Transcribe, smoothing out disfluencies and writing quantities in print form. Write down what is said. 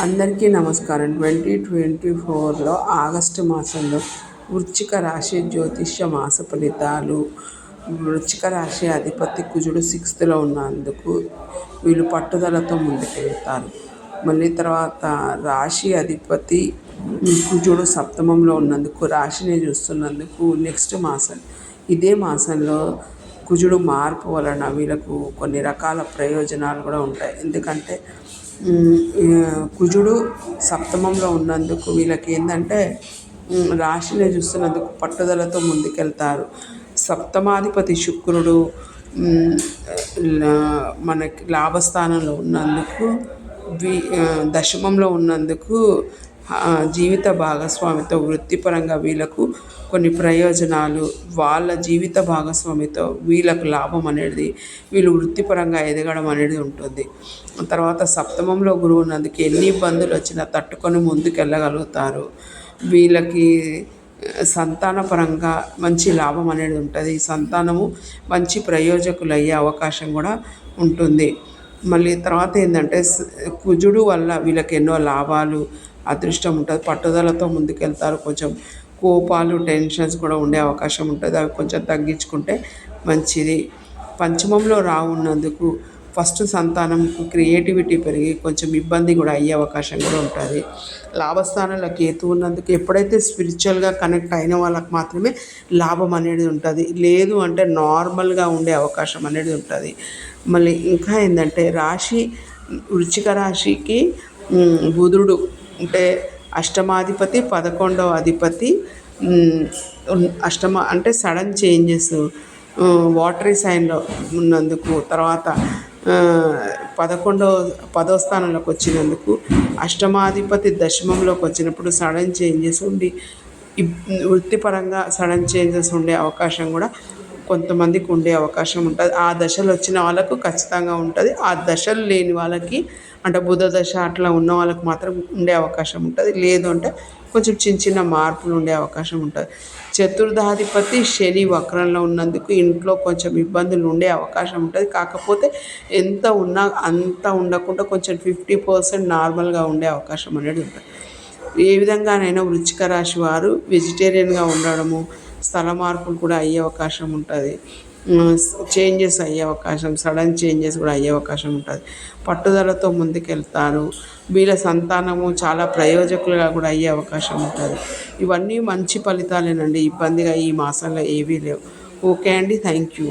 అందరికీ నమస్కారం. 2024లో ఆగస్టు మాసంలో వృశ్చిక రాశి జ్యోతిష్య మాస ఫలితాలు. వృశ్చిక రాశి అధిపతి కుజుడు 6థలో ఉన్నందుకు వీళ్ళు పట్టుదలతో ముందుకెళ్తారు. మళ్ళీ తర్వాత రాశి అధిపతి కుజుడు సప్తమంలో ఉన్నందుకు, రాశిని చూస్తున్నందుకు నెక్స్ట్ మాసం ఇదే మాసంలో కుజుడు మార్పు వలన వీళ్ళకు కొన్ని రకాల ప్రయోజనాలు కూడా ఉంటాయి. ఎందుకంటే కుజుడు సప్తమంలో ఉన్నందుకు వీళ్ళకి ఏంటంటే రాశిని చూస్తున్నందుకు పట్టుదలతో ముందుకెళ్తారు. సప్తమాధిపతి శుక్రుడు మనకి లాభస్థానంలో ఉన్నందుకు, దశమంలో ఉన్నందుకు జీవిత భాగస్వామితో వృత్తిపరంగా వీళ్ళకు కొన్ని ప్రయోజనాలు, వాళ్ళ జీవిత భాగస్వామితో వీళ్ళకు లాభం అనేది, వీళ్ళు వృత్తిపరంగా ఎదగడం అనేది ఉంటుంది. తర్వాత సప్తమంలో గురువు ఉన్నందుకు ఎన్ని ఇబ్బందులు వచ్చినా తట్టుకొని ముందుకెళ్ళగలుగుతారు. వీళ్ళకి సంతానపరంగా మంచి లాభం అనేది ఉంటుంది. సంతానము మంచి ప్రయోజకులు అయ్యే అవకాశం కూడా ఉంటుంది. మళ్ళీ తర్వాత ఏంటంటే కుజుడు వల్ల వీళ్ళకి ఎన్నో లాభాలు, అదృష్టం ఉంటుంది. పట్టుదలతో ముందుకెళ్తారు. కొంచెం కోపాలు, టెన్షన్స్ కూడా ఉండే అవకాశం ఉంటుంది. అవి కొంచెం తగ్గించుకుంటే మంచిది. పంచమంలో రావు ఉన్నందుకు ఫస్ట్ సంతానంకు క్రియేటివిటీ పెరిగి కొంచెం ఇబ్బంది కూడా అయ్యే అవకాశం కూడా ఉంటుంది. లాభస్థానంలో కేతు ఉన్నందుకు ఎప్పుడైతే స్పిరిచువల్గా కనెక్ట్ అయిన వాళ్ళకి మాత్రమే లాభం అనేది ఉంటుంది. లేదు అంటే నార్మల్గా ఉండే అవకాశం అనేది ఉంటుంది. మళ్ళీ ఇంకా ఏంటంటే వృశ్చిక రాశికి బుధుడు అంటే అష్టమాధిపతి, 11వ అధిపతి. అంటే సడన్ చేంజెస్ వాటరీ సైన్లో ఉన్నందుకు, తర్వాత 10వ స్థానంలోకి వచ్చినందుకు, అష్టమాధిపతి దశమంలోకి వచ్చినప్పుడు సడన్ చేంజెస్ ఉండి వృత్తిపరంగా సడన్ చేంజెస్ ఉండే అవకాశం కూడా కొంతమందికి ఉండే అవకాశం ఉంటుంది. ఆ దశలు వచ్చిన వాళ్ళకు ఖచ్చితంగా ఉంటుంది. ఆ దశలు లేని వాళ్ళకి అంటే బుధ దశ అట్లా ఉన్న వాళ్ళకి మాత్రం ఉండే అవకాశం ఉంటుంది. లేదు అంటే కొంచెం చిన్న మార్పులు ఉండే అవకాశం ఉంటుంది. చతుర్థాధిపతి శని వక్రంలో ఉన్నందుకు ఇంట్లో కొంచెం ఇబ్బందులు ఉండే అవకాశం ఉంటుంది. కాకపోతే ఎంత ఉన్నా అంత ఉండకుండా కొంచెం 50% నార్మల్గా ఉండే అవకాశం అనేది ఉంటుంది. ఏ విధంగానైనా వృశ్చిక రాశి వారు వెజిటేరియన్గా ఉండడము, స్థల మార్పులు కూడా అయ్యే అవకాశం ఉంటుంది. చేంజెస్ అయ్యే అవకాశం, సడన్ చేంజెస్ కూడా అయ్యే అవకాశం ఉంటుంది. పట్టుదలతో ముందుకెళ్తారు. వీళ్ళ సంతానము చాలా ప్రయోజకులుగా కూడా అయ్యే అవకాశం ఉంటుంది. ఇవన్నీ మంచి ఫలితాలేనండి. ఇబ్బందిగా ఈ మాసంలో ఏవీ లేవు. ఓకే అండి, థ్యాంక్ యూ.